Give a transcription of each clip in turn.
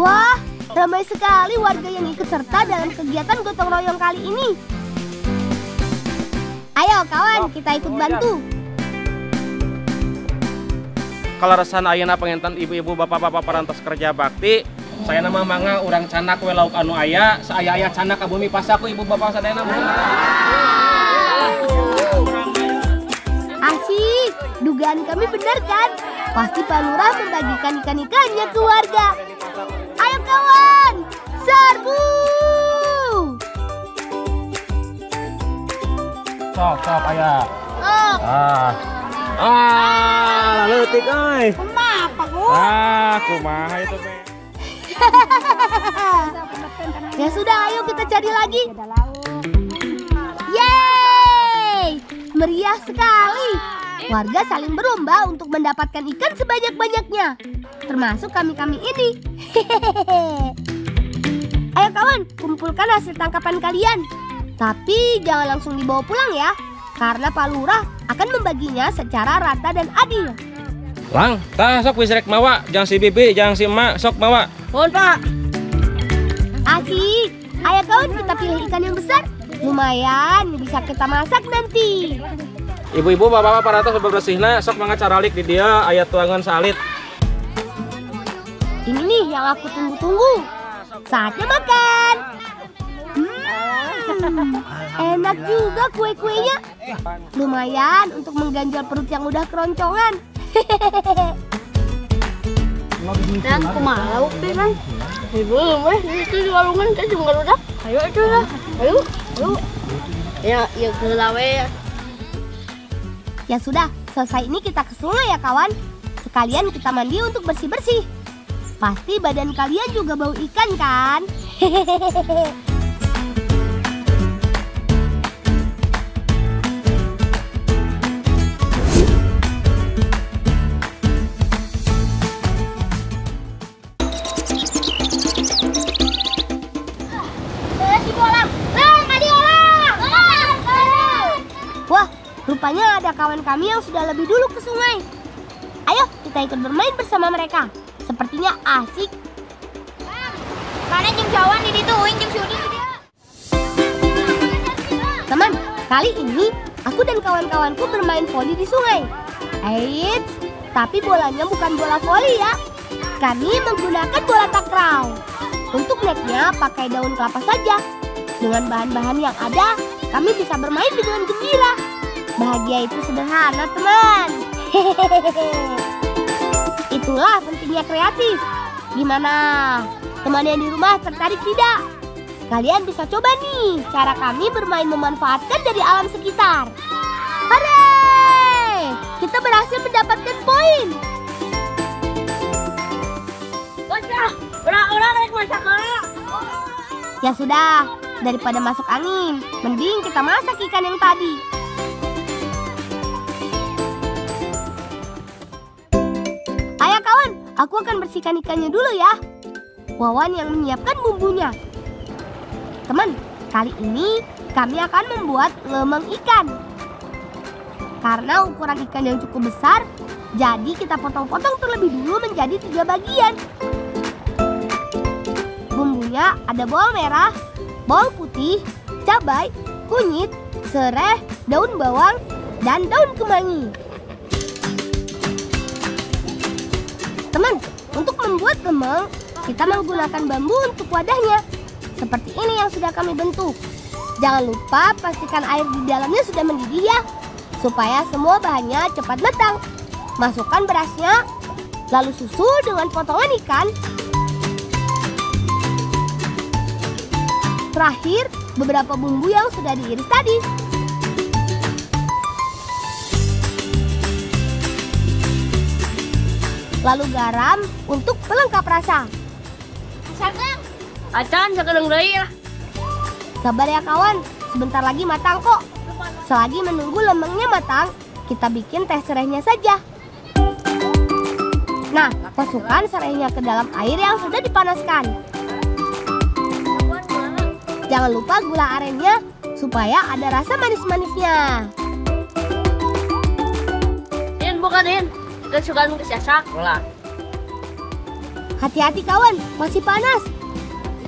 Wah, ramai sekali warga yang ikut serta dalam kegiatan gotong royong kali ini. Ayo kawan, kita ikut bantu. Kalau resan ayeuna pengentan ibu-ibu bapak-bapak parantos kerja bakti, saya nama mangga urang canak we lauk anu aya, saaya canak ka bumi pasaku ibu bapak sadayana. Asik, dugaan kami benar kan? Pasti Pak Lurah membagikan ikan-ikannya ke warga. Ayo kawan, serbu! Sok aya. Leutik euy. Kenapa, Bu? Kumaha itu, Be? Ya sudah, ayo kita cari lagi. Yeay! Meriah sekali. Warga saling berlomba untuk mendapatkan ikan sebanyak-banyaknya. Termasuk kami-kami ini. Ayo kawan, kumpulkan hasil tangkapan kalian. Tapi jangan langsung dibawa pulang ya. Karena Pak Lurah akan membaginya secara rata dan adil. Lang, tah sok wis rek mawa, jangan si bibi, jangan si emak, sok mawa. Mohon Pak. Asik. Ayo kawan, kita pilih ikan yang besar. Lumayan, bisa kita masak nanti. Ibu-ibu bapak-bapak parantos bebersihna, sok mangga caralik di dia aya tuangan salit. Ini nih yang aku tunggu-tunggu. Saatnya makan. Enak juga kue-kuenya. Lumayan untuk mengganjal perut yang udah keroncongan. Dan kumaha lauk teh kan? Ibu itu di warungan kan cuma udah. Ayo itu lah. Ayo. Ya gelawe. Ya sudah, selesai ini kita ke sungai ya kawan. Sekalian kita mandi untuk bersih-bersih. Pasti badan kalian juga bau ikan kan? Wah, rupanya ada kawan kami yang sudah lebih dulu ke sungai. Ayo kita ikut bermain bersama mereka. Sepertinya asik. Mana jeung jawan di ditu uing jeung Sudi dia. Teman, kali ini aku dan kawan-kawanku bermain voli di sungai. Eits, tapi bolanya bukan bola voli ya. Kami menggunakan bola takraw. Untuk netnya pakai daun kelapa saja. Dengan bahan-bahan yang ada, kami bisa bermain dengan gembira. Bahagia itu sederhana, teman. Itulah pentingnya kreatif. Gimana? Teman yang di rumah tertarik tidak? Kalian bisa coba nih cara kami bermain memanfaatkan dari alam sekitar. Hore! Kita berhasil mendapatkan poin. Bocah, orang-orang rek masak. Ya sudah, daripada masuk angin, mending kita masak ikan yang tadi. Ayo kawan, aku akan bersihkan ikannya dulu ya. Wawan yang menyiapkan bumbunya. Teman, kali ini kami akan membuat lemeng ikan. Karena ukuran ikan yang cukup besar, jadi kita potong-potong terlebih dulu menjadi 3 bagian. Bumbunya ada bawang merah, bawang putih, cabai, kunyit, serai, daun bawang, dan daun kemangi. Teman, untuk membuat lemeng, kita menggunakan bambu untuk wadahnya. Seperti ini yang sudah kami bentuk. Jangan lupa pastikan air di dalamnya sudah mendidih ya, supaya semua bahannya cepat matang. Masukkan berasnya, lalu susul dengan potongan ikan. Terakhir, beberapa bumbu yang sudah diiris tadi. Lalu garam untuk pelengkap rasa. Acan sakedeng deui lah. Sabar ya kawan, sebentar lagi matang kok. Selagi menunggu lemengnya matang, kita bikin teh serainya saja. Nah, masukkan serainya ke dalam air yang sudah dipanaskan. Jangan lupa gula arennya supaya ada rasa manis-manisnya. Din, bukan Din. Kita suka nunggu siasak. Ulah. Hati-hati kawan, masih panas.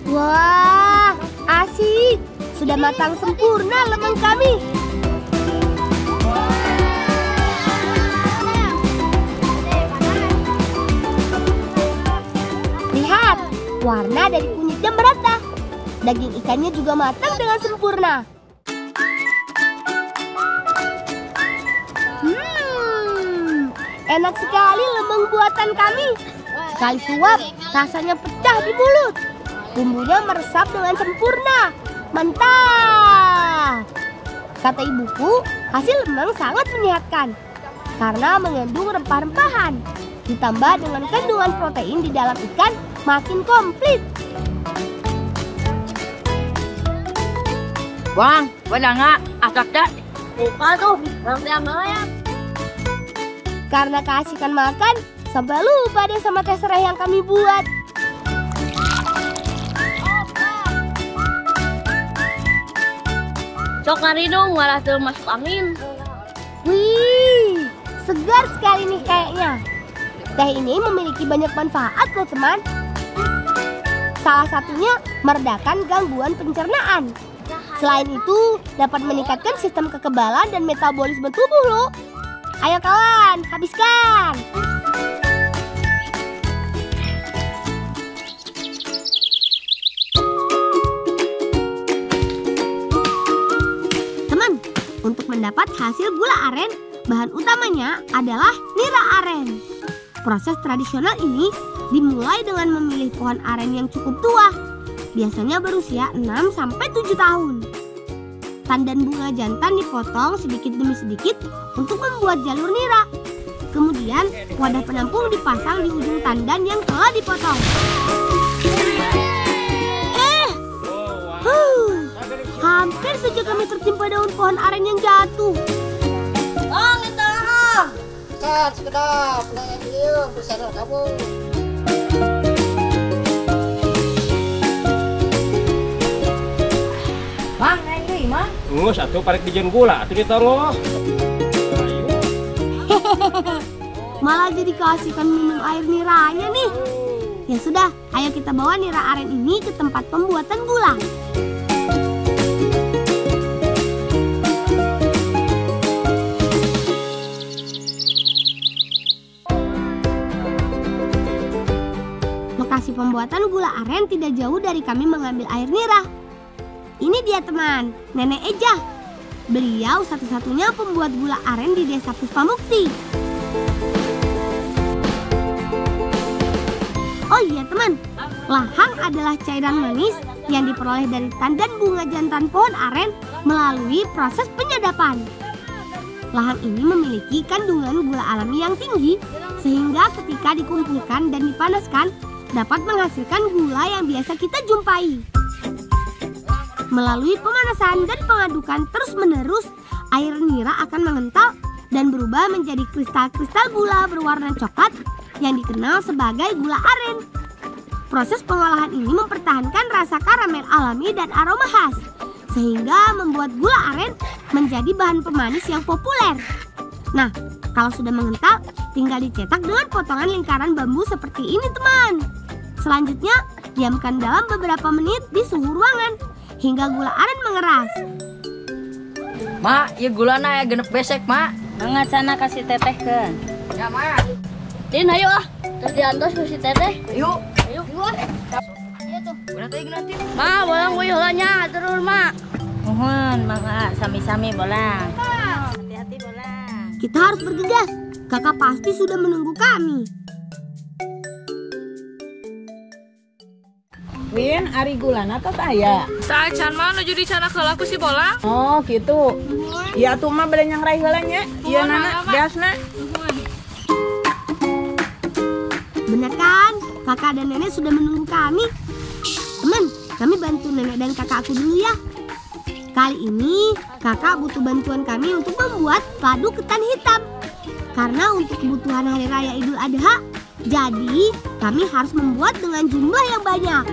Wah, asik. Sudah matang sempurna lemang kami. Lihat, warna dari kunyitnya merata. Daging ikannya juga matang dengan sempurna. Enak sekali lemang buatan kami. Sekali suap, rasanya pecah di mulut. Bumbunya meresap dengan sempurna. Mantap! Kata ibuku, hasil lemang sangat menyehatkan karena mengandung rempah-rempahan. Ditambah dengan kandungan protein di dalam ikan makin komplit. Bang, wala nga. Asak dah. Lupa tuh. Ya. Karena keasikan makan, sampai lupa deh sama teh serai yang kami buat. Sok ngari dong, malah tuh masuk angin. Wih, segar sekali nih kayaknya. Teh ini memiliki banyak manfaat loh teman. Salah satunya meredakan gangguan pencernaan. Selain itu, dapat meningkatkan sistem kekebalan dan metabolisme tubuh loh. Ayo kawan, habiskan! Teman, untuk mendapat hasil gula aren, bahan utamanya adalah nira aren. Proses tradisional ini dimulai dengan memilih pohon aren yang cukup tua, biasanya berusia 6-7 tahun. Tandan bunga jantan dipotong sedikit demi sedikit untuk membuat jalur nira. Kemudian wadah penampung dipasang di ujung tandan yang telah dipotong. Hampir saja kami tertimpa daun pohon aren yang jatuh. Sekedap, bersama kamu. Bang, naik deh, Mang. Satu parek dijen gula, atuh ditongo. Malah jadi keasikan minum air niranya nih. Ya sudah, ayo kita bawa nira aren ini ke tempat pembuatan gula. Lokasi pembuatan gula aren tidak jauh dari kami mengambil air nira. Ini dia teman, Nenek Eja. Beliau satu-satunya pembuat gula aren di Desa Puspamukti. Oh iya teman, lahang adalah cairan manis yang diperoleh dari tandan bunga jantan pohon aren melalui proses penyadapan. Lahang ini memiliki kandungan gula alami yang tinggi sehingga ketika dikumpulkan dan dipanaskan dapat menghasilkan gula yang biasa kita jumpai. Melalui pemanasan dan pengadukan terus-menerus, air nira akan mengental dan berubah menjadi kristal-kristal gula berwarna coklat yang dikenal sebagai gula aren. Proses pengolahan ini mempertahankan rasa karamel alami dan aroma khas, sehingga membuat gula aren menjadi bahan pemanis yang populer. Nah, kalau sudah mengental, tinggal dicetak dengan potongan lingkaran bambu seperti ini teman. Selanjutnya, diamkan dalam beberapa menit di suhu ruangan hingga gula aren mengeras. Mak, ya gulana ya genep besek, Mak. Mangga sana kasih teteh ke. Ya, Mak. Din, ayo ah. Terus diantos kasih teteh. Yuk. Ayo. Iya tuh. Berarti. Ma, bolang kuy hulanya turun, Mak. Mohon, Mangga sami-sami bolang. Hati-hati bolang. Kita harus bergegas. Kakak pasti sudah menunggu kami. Win, ari gulana atau aya? Saacan mah nuju di sana kalaku si bolang. Oh, gitu. Ya tuh mah beli yang rai heula nya. Ieu nana biasna. Benar kan? Kakak dan nenek sudah menunggu kami. Teman, kami bantu nenek dan kakak aku dulu ya. Kali ini kakak butuh bantuan kami untuk membuat ladu ketan hitam. Karena untuk kebutuhan Hari Raya Idul Adha, jadi kami harus membuat dengan jumlah yang banyak.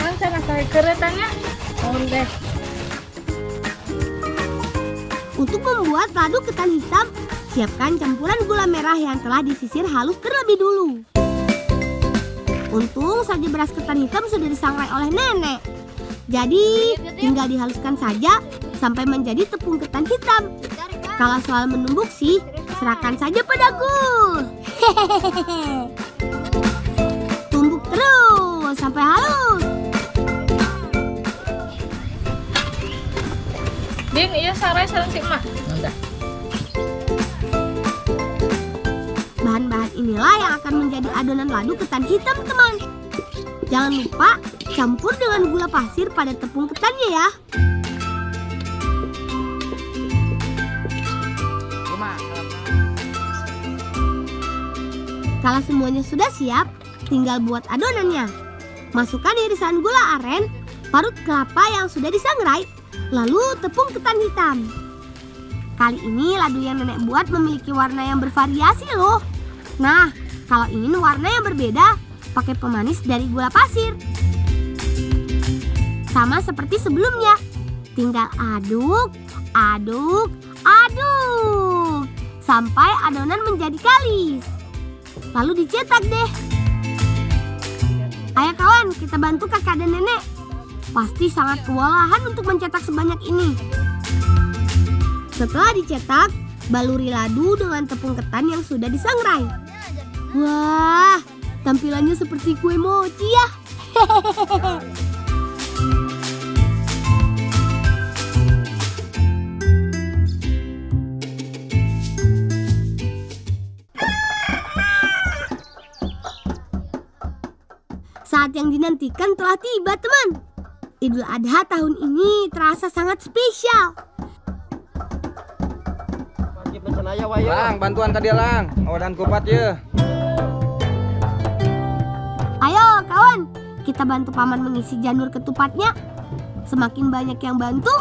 Kan sana saya keretanya. Mohon deh. Untuk membuat ladu ketan hitam, siapkan campuran gula merah yang telah disisir halus terlebih dulu. Untung saja beras ketan hitam sudah disangrai oleh nenek. Jadi tinggal dihaluskan saja sampai menjadi tepung ketan hitam. Kalau soal menumbuk sih, serahkan saja padaku. Tumbuk terus sampai halus. Ding, iya sarai sareng si emak. Bahan-bahan inilah yang akan menjadi adonan ladu ketan hitam, teman. Jangan lupa campur dengan gula pasir pada tepung ketannya ya. Kalau semuanya sudah siap, tinggal buat adonannya. Masukkan irisan gula aren, parut kelapa yang sudah disangrai, lalu tepung ketan hitam. Kali ini ladu yang nenek buat memiliki warna yang bervariasi loh. Nah, kalau ingin warna yang berbeda, pakai pemanis dari gula pasir. Sama seperti sebelumnya, tinggal aduk, aduk, aduk, sampai adonan menjadi kalis. Lalu dicetak deh. Ayo kawan, kita bantu kakak dan nenek. Pasti sangat kewalahan untuk mencetak sebanyak ini. Setelah dicetak, baluri ladu dengan tepung ketan yang sudah disangrai. Wah, tampilannya seperti kue mochi ya. Saat yang dinantikan telah tiba, teman. Idul Adha tahun ini terasa sangat spesial. Lang, bantuan ka dia lang. Awadan kupat ya. Ayo kawan, kita bantu paman mengisi janur ketupatnya. Semakin banyak yang bantu,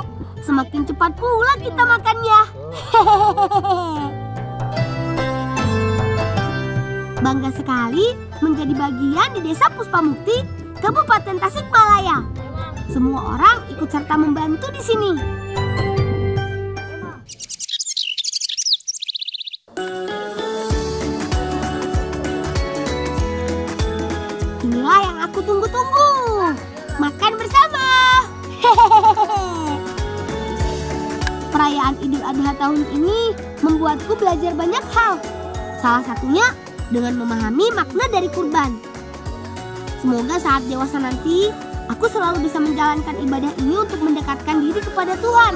semakin cepat pula kita makannya. Bangga sekali menjadi bagian di Desa Puspamukti, Kabupaten Tasikmalaya. Semua orang ikut serta membantu di sini. Inilah yang aku tunggu-tunggu. Makan bersama. Perayaan Idul Adha tahun ini membuatku belajar banyak hal. Salah satunya dengan memahami makna dari kurban. Semoga saat dewasa nanti, aku selalu bisa menjalankan ibadah ini untuk mendekatkan diri kepada Tuhan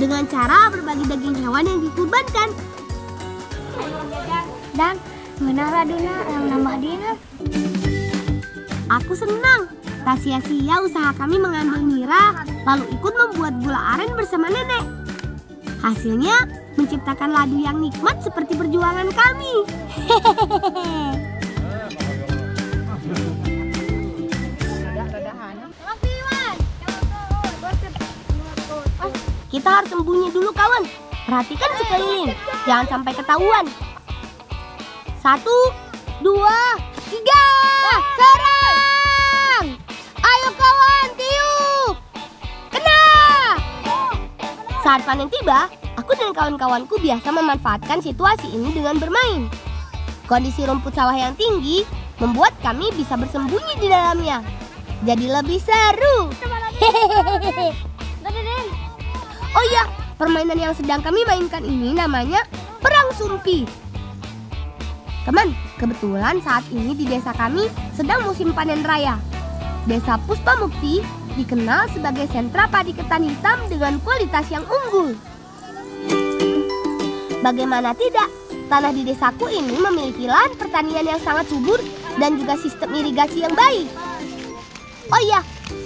dengan cara berbagi daging hewan yang dikurbankan. Dan mengenal raduna yang nambah dina. Aku senang, tak sia-sia usaha kami mengambil nira, lalu ikut membuat gula aren bersama nenek. Hasilnya menciptakan ladu yang nikmat seperti perjuangan kami. Kita harus sembunyi dulu kawan. Perhatikan sekeliling, jangan sampai ketahuan. 1, 2, 3, serang! Ayo kawan, tiup! Kena! Saat panen tiba, aku dan kawan-kawanku biasa memanfaatkan situasi ini dengan bermain. Kondisi rumput sawah yang tinggi membuat kami bisa bersembunyi di dalamnya. Jadi lebih seru. Oh iya, permainan yang sedang kami mainkan ini namanya Perang Sumpit. Teman, kebetulan saat ini di desa kami sedang musim panen raya. Desa Puspamukti dikenal sebagai sentra padi ketan hitam dengan kualitas yang unggul. Bagaimana tidak, tanah di desaku ini memiliki lahan pertanian yang sangat subur dan juga sistem irigasi yang baik. Oh iya,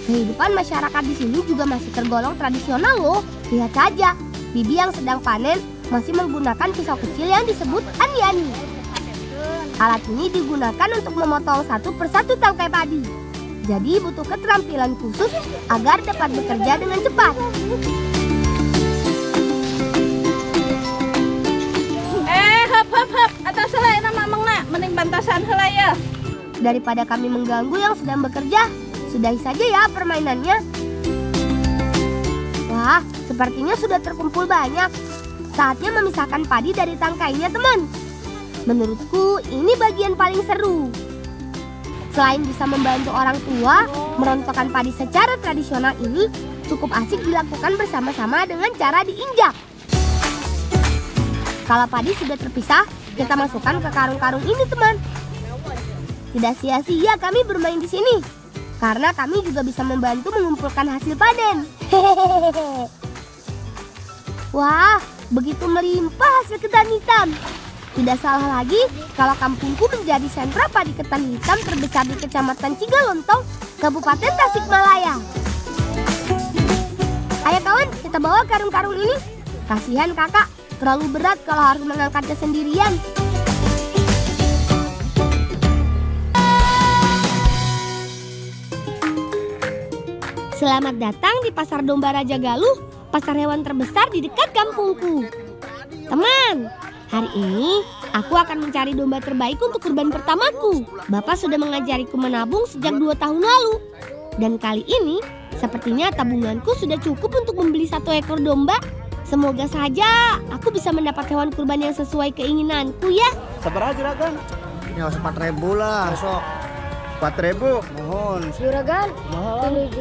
kehidupan masyarakat di sini juga masih tergolong tradisional loh. Lihat saja, bibi yang sedang panen masih menggunakan pisau kecil yang disebut ani-ani. Alat ini digunakan untuk memotong satu persatu tangkai padi. Jadi butuh keterampilan khusus agar dapat bekerja dengan cepat. Hap, atas helai nama mengna, mending bantasan helai ya. Daripada kami mengganggu yang sedang bekerja, sudahi saja ya permainannya. Wah, sepertinya sudah terkumpul banyak. Saatnya memisahkan padi dari tangkainya, teman. Menurutku ini bagian paling seru. Selain bisa membantu orang tua, merontokkan padi secara tradisional ini cukup asik dilakukan bersama-sama dengan cara diinjak. Kalau padi sudah terpisah, kita masukkan ke karung-karung ini, teman. Tidak sia-sia kami bermain di sini, karena kami juga bisa membantu mengumpulkan hasil panen. Hehehe. Wah, begitu melimpah hasil ketan hitam. Tidak salah lagi kalau kampungku menjadi sentra padi ketan hitam terbesar di Kecamatan Cigalontong, Kabupaten Tasikmalaya. Ayo kawan, kita bawa karung-karung ini. Kasihan kakak, terlalu berat kalau harus mengangkatnya sendirian. Selamat datang di Pasar Domba Raja Galuh, pasar hewan terbesar di dekat kampungku. Teman, hari ini aku akan mencari domba terbaik untuk kurban pertamaku. Bapak sudah mengajariku menabung sejak 2 tahun lalu. Dan kali ini, sepertinya tabunganku sudah cukup untuk membeli 1 ekor domba. Semoga saja aku bisa mendapat hewan kurban yang sesuai keinginanku ya. Seberapa juragan? Ya 4.000 lah. Besok 4.000. Mohon. Juragan, Mahal.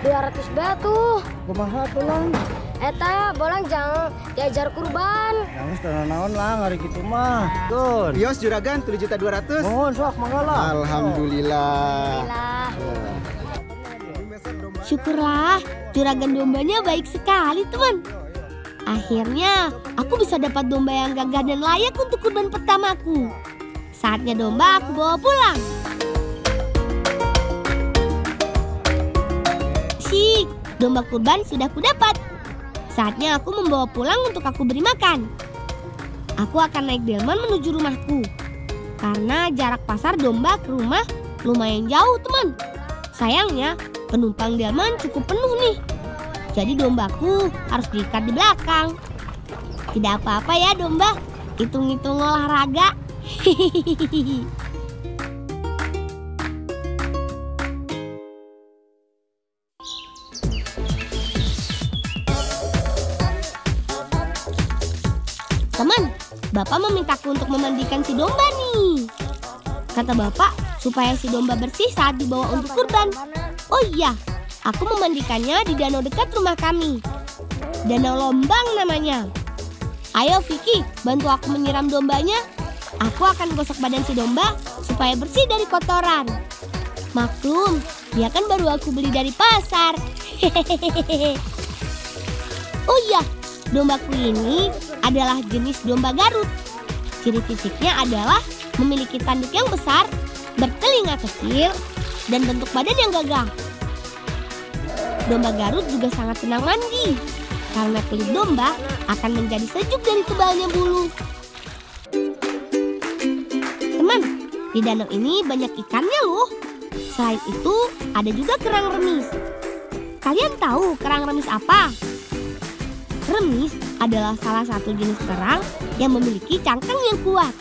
7.200 batu. Kumaha tuh lang? Eta bolang jangan diajar kurban. Yang setengah naon lang hari gitu mah. Tuh. Yos juragan 7.200. Mohon sok mangala. Alhamdulillah. Syukurlah, juragan dombanya baik sekali, teman. Akhirnya, aku bisa dapat domba yang gagah dan layak untuk kurban pertamaku. Saatnya domba aku bawa pulang. Syik, domba kurban sudah kudapat. Saatnya aku membawa pulang untuk aku beri makan. Aku akan naik delman menuju rumahku. Karena jarak pasar domba ke rumah lumayan jauh, teman. Sayangnya, penumpang delman cukup penuh nih. Jadi dombaku harus diikat di belakang. Tidak apa-apa ya domba, hitung-hitung olahraga. Hihihi. Teman, Bapak memintaku untuk memandikan si domba nih. Kata Bapak, supaya si domba bersih saat dibawa untuk kurban. Oh iya, aku memandikannya di danau dekat rumah kami. Danau Lombang namanya. Ayo Vicky, bantu aku menyiram dombanya. Aku akan gosok badan si domba supaya bersih dari kotoran. Maklum, dia kan baru aku beli dari pasar. Hehehe. Oh iya, dombaku ini adalah jenis domba Garut. Ciri fisiknya adalah memiliki tanduk yang besar, bertelinga kecil, dan bentuk badan yang gagah. Domba Garut juga sangat senang mandi, karena kulit domba akan menjadi sejuk dari tebalnya bulu. Teman, di danau ini banyak ikannya loh. Selain itu, ada juga kerang remis. Kalian tahu kerang remis apa? Remis adalah salah satu jenis kerang yang memiliki cangkang yang kuat.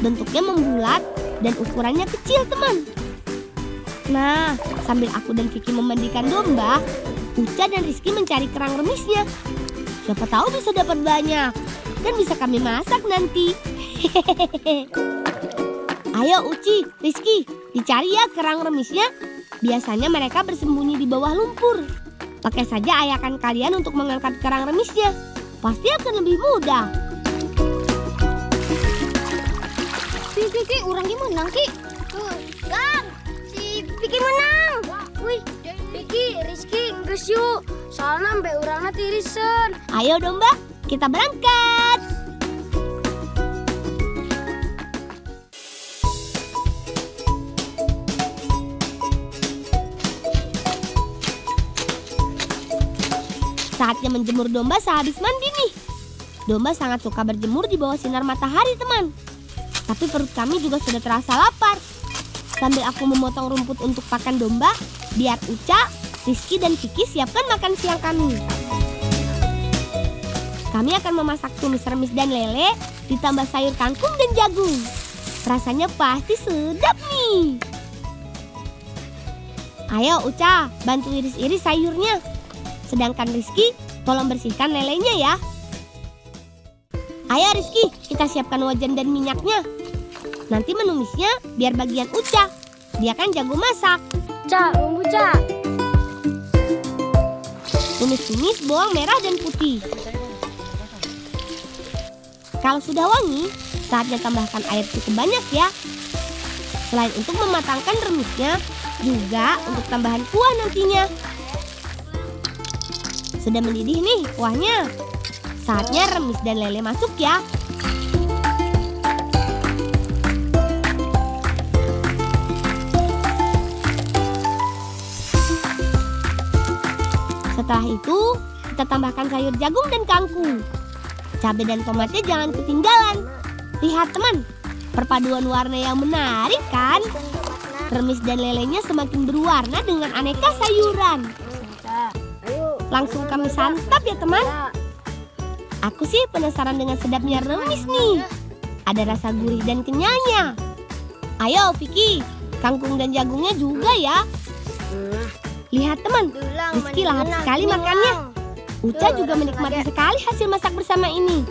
Bentuknya membulat dan ukurannya kecil, teman. Nah, sambil aku dan Vicky memandikan domba, Uca dan Rizky mencari kerang remisnya. Siapa tahu bisa dapat banyak dan bisa kami masak nanti. Hehehe. Ayo Uci, Rizky, dicari ya kerang remisnya. Biasanya mereka bersembunyi di bawah lumpur. Pakai saja ayakan kalian untuk mengangkat kerang remisnya. Pasti akan lebih mudah. Ki, orang menang Ki. Tuh, Gang, si Vicky menang. Wih, Vicky, Rizky, nges yuk. Soalnya sampai orangnya tirisan. Ayo domba, kita berangkat. Saatnya menjemur domba sehabis mandi nih. Domba sangat suka berjemur di bawah sinar matahari, teman. Tapi perut kami juga sudah terasa lapar. Sambil aku memotong rumput untuk pakan domba, biar Uca, Rizky, dan Vicky siapkan makan siang kami. Kami akan memasak tumis remis dan lele, ditambah sayur kangkung dan jagung. Rasanya pasti sedap nih. Ayo Uca, bantu iris-iris sayurnya. Sedangkan Rizky, tolong bersihkan lelenya ya. Ayo Rizky, kita siapkan wajan dan minyaknya. Nanti menumisnya biar bagian Uca. Dia kan jago masak. Ca, bumbu Ca. Tumis-tumis bawang merah dan putih. Kalau sudah wangi, saatnya tambahkan air cukup banyak ya. Selain untuk mematangkan remisnya, juga untuk tambahan kuah nantinya. Sudah mendidih nih kuahnya. Saatnya remis dan lele masuk ya. Setelah itu, kita tambahkan sayur jagung dan kangkung. Cabai dan tomatnya jangan ketinggalan. Lihat teman, perpaduan warna yang menarik kan? Remis dan lelenya semakin berwarna dengan aneka sayuran. Langsung kami santap ya teman. Aku sih penasaran dengan sedapnya remis nih. Ada rasa gurih dan kenyalnya. Ayo Vicky, kangkung dan jagungnya juga ya. Lihat teman, Rizky lahap sekali makannya. Uca juga menikmati sekali hasil masak bersama ini.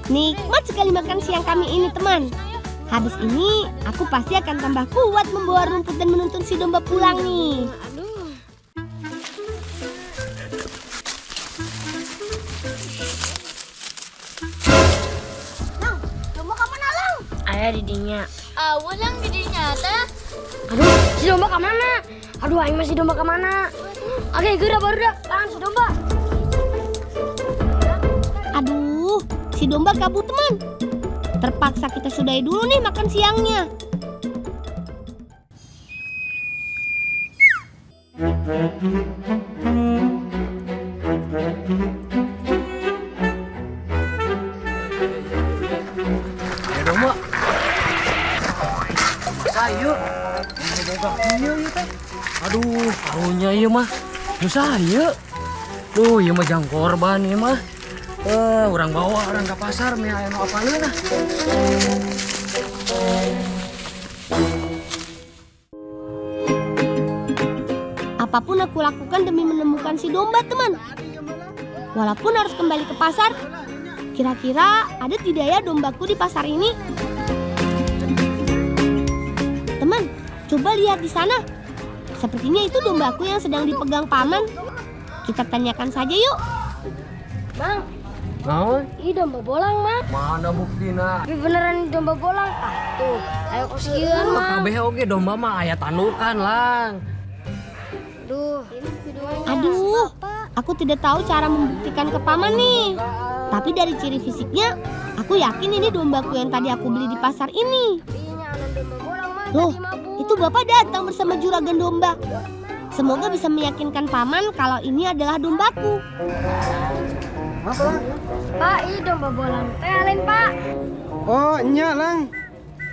Nikmat sekali makan siang kami ini teman. Habis ini aku pasti akan tambah kuat membawa rumput dan menuntun si domba pulang nih. Domba kemana, Lang? Ayah didinya. Lang didinya teh. Aduh, si domba kemana? Aduh, aing masih domba kemana? Oke, gerak baru dah. Tangan si domba. Aduh, si domba kabur teman. Terpaksa kita sudahi dulu nih makan siangnya. Ya dong, Mbak. Masa yuk. Boga kieu ieu teh. Aduh, karunya ieu mah. Susah ieu. Duh, ieu mah jang korban ieu mah. Orang bawa orang ke pasar meh aya nu apaleun lah. Apapun aku lakukan demi menemukan si domba teman. Walaupun harus kembali ke pasar, kira-kira ada tidak ya dombaku di pasar ini? Teman, coba lihat di sana. Sepertinya itu dombaku yang sedang dipegang paman. Kita tanyakan saja yuk. Bang, Naon? ini domba bolang, Mang. Mana buktina? Tapi beneran domba bolang. Tuh, ayo kosieun, Mang. Kabeh oge domba mah aya tandukan, Lang. Aduh, aku tidak tahu cara membuktikan ke paman nih. Tapi dari ciri fisiknya, aku yakin ini dombaku yang tadi aku beli di pasar ini. Loh, itu bapak datang bersama juragan domba. Semoga bisa meyakinkan paman kalau ini adalah dombaku. Pak, ini domba bolang. Lain, Pak. Oh, nya Lang.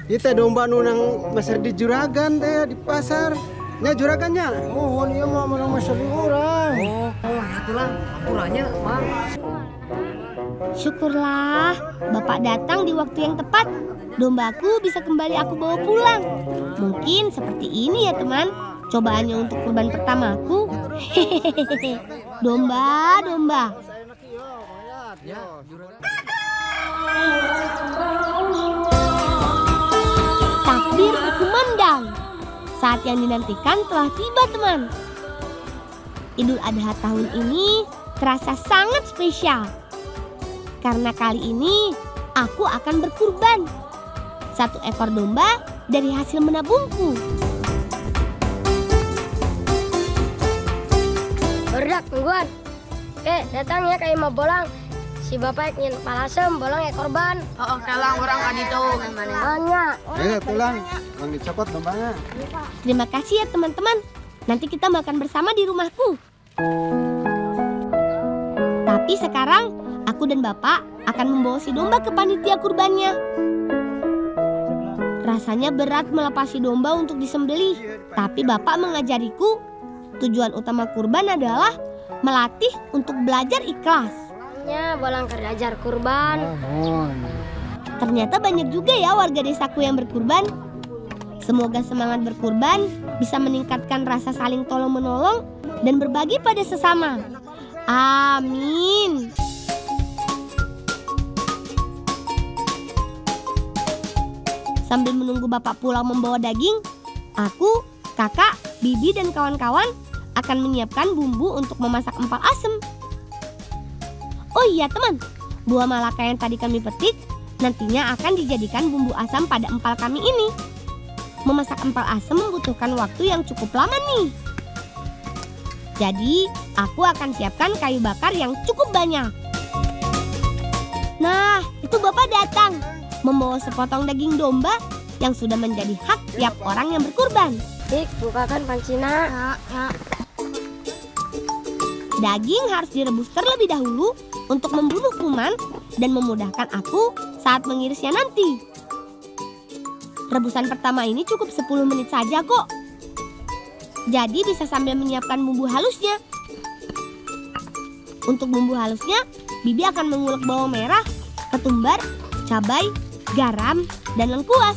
Itu domba nunang besar di juragan teh di pasar. Nya juragannya. Oh, dia mah menang masuk di orang. Oh, ya tuh Lang. Ampuranya, Mang. Syukurlah, bapak datang di waktu yang tepat. Dombaku bisa kembali aku bawa pulang. Mungkin seperti ini ya teman. Cobaannya untuk kurban pertamaku. Hehehe. Domba. Takbir berkumandang. Saat yang dinantikan telah tiba teman. Idul Adha tahun ini terasa sangat spesial. Karena kali ini aku akan berkurban 1 ekor domba dari hasil menabungku. Berdak, tungguan. Datang ya kayak mau bolang. Si bapak ingin palasem, bolang ya korban. Oh, kalang orang adi tuh kan mana. Hanya. Ayo tulang, Lang dicopot dombanya. Terima kasih ya teman-teman. Nanti kita makan bersama di rumahku. Tapi sekarang aku dan bapak akan membawa si domba ke panitia kurbannya. Rasanya berat melepas si domba untuk disembelih. Tapi bapak mengajariku, tujuan utama kurban adalah melatih untuk belajar ikhlas. Ya, bolang kerjajar kurban. Ternyata banyak juga ya warga desaku yang berkurban. Semoga semangat berkurban bisa meningkatkan rasa saling tolong-menolong dan berbagi pada sesama. Amin. Sambil menunggu bapak pulang membawa daging, aku, kakak, bibi, dan kawan-kawan akan menyiapkan bumbu untuk memasak empal asem. Oh iya teman, buah malaka yang tadi kami petik nantinya akan dijadikan bumbu asam pada empal kami ini. Memasak empal asem membutuhkan waktu yang cukup lama nih. Jadi, aku akan siapkan kayu bakar yang cukup banyak. Nah, itu bapak datang membawa sepotong daging domba yang sudah menjadi hak tiap orang yang berkurban. Dik, bukakan pancinya. Daging harus direbus terlebih dahulu untuk membunuh kuman dan memudahkan aku saat mengirisnya nanti. Rebusan pertama ini cukup 10 menit saja kok. Jadi bisa sambil menyiapkan bumbu halusnya. Untuk bumbu halusnya, Bibi akan mengulek bawang merah, ketumbar, cabai, garam, dan lengkuas.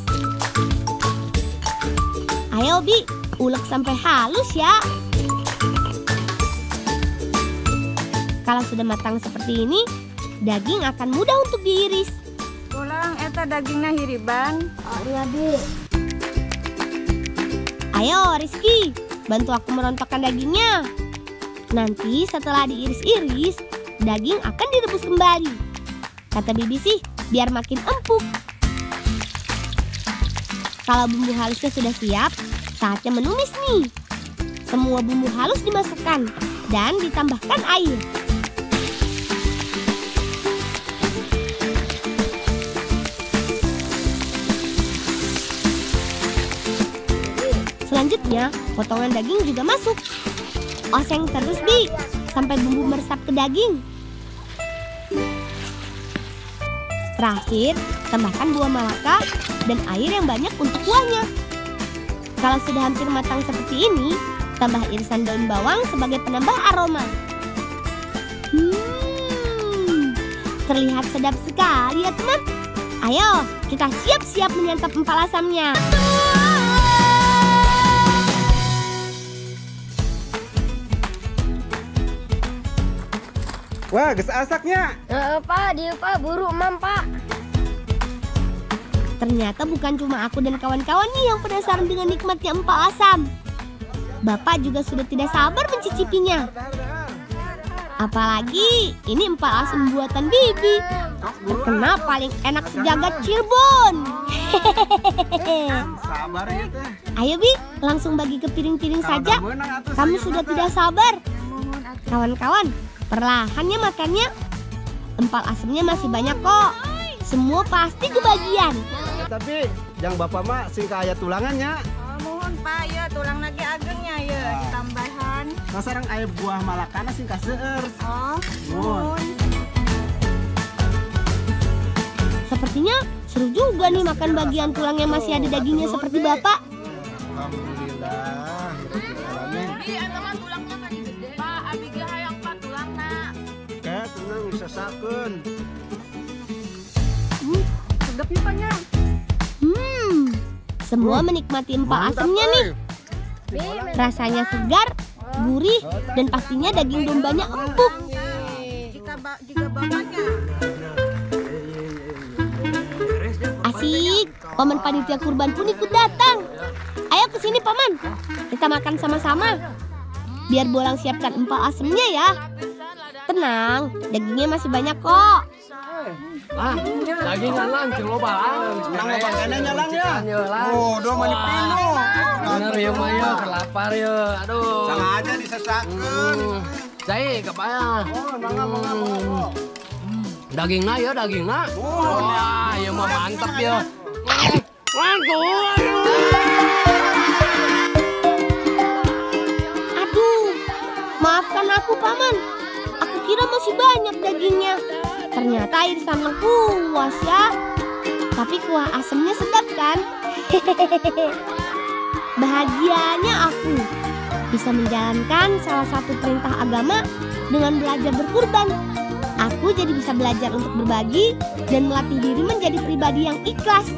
Ayo Bi, ulek sampai halus ya. Kalau sudah matang seperti ini, daging akan mudah untuk diiris. Pulang eta dagingnya hiriban. Iya, Bi. Ayo Rizky, bantu aku merontokkan dagingnya. Nanti setelah diiris-iris, daging akan direbus kembali. Kata Bibi sih, biar makin empuk. Kalau bumbu halusnya sudah siap, saatnya menumis nih. Semua bumbu halus dimasukkan dan ditambahkan air. Selanjutnya, potongan daging juga masuk. Oseng terus Bi, sampai bumbu meresap ke daging. Terakhir, tambahkan buah malaka dan air yang banyak untuk kuahnya. Kalau sudah hampir matang seperti ini, tambah irisan daun bawang sebagai penambah aroma. Terlihat sedap sekali ya teman. Ayo, kita siap-siap menyantap empal asamnya. Wah, geus asaknya. Pak, dia Pak, buru Mam, Pak. Ternyata bukan cuma aku dan kawan-kawan nih yang penasaran dengan nikmatnya empal asam. Bapak juga sudah tidak sabar mencicipinya. Apalagi ini empal asam buatan Bibi. Terkenal paling enak sejagat Cirebon. Sabar ya teh. Ayo Bi, langsung bagi ke piring-piring saja. Kamu sudah tidak sabar. Kawan-kawan, perlahan ya makannya. Empal asamnya masih banyak kok. Semua pasti kebagian. Tapi yang bapak mah sing kaya tulangannya. Mohon Pak, ya tulang lagi agengnya ya ditambahan. Kasarang aya buah malakana sing kaseueur. Oh, Mohon. Sepertinya seru juga nih makan bagian tulang yang masih ada dagingnya seperti bapak. Alhamdulillah. Bi, eta mah tulangnya tadi gede. Pak, abi ge hayang Pak tulangna. Oke, tenang bisa sakeun. sedapnya Paknya. Semua menikmati empal asamnya nih. Rasanya segar, gurih, dan pastinya daging dombanya empuk. Jika bapaknya. Asik, paman panitia kurban pun ikut datang. Ayo ke sini paman, kita makan sama-sama. Biar Bolang siapkan empal asamnya ya. Tenang, dagingnya masih banyak kok. Dagingan lang, cing loba lang. Nang makanannya lang ya. Lang. Oh, do mani pino. Bener ya Maya, kelapar ya. Aduh. Sengaja disesakeun. Cai, kapaya. Oh, mangga. Dagingna ya, dagingna. Wah, ya mah mantap ya. Mantap. Aduh, maafkan aku paman. Aku kira masih banyak dagingnya. Ternyata irisan lengkuas ya. Tapi kuah asamnya sedap kan? Bahagianya aku bisa menjalankan salah satu perintah agama dengan belajar berkurban. Aku jadi bisa belajar untuk berbagi dan melatih diri menjadi pribadi yang ikhlas.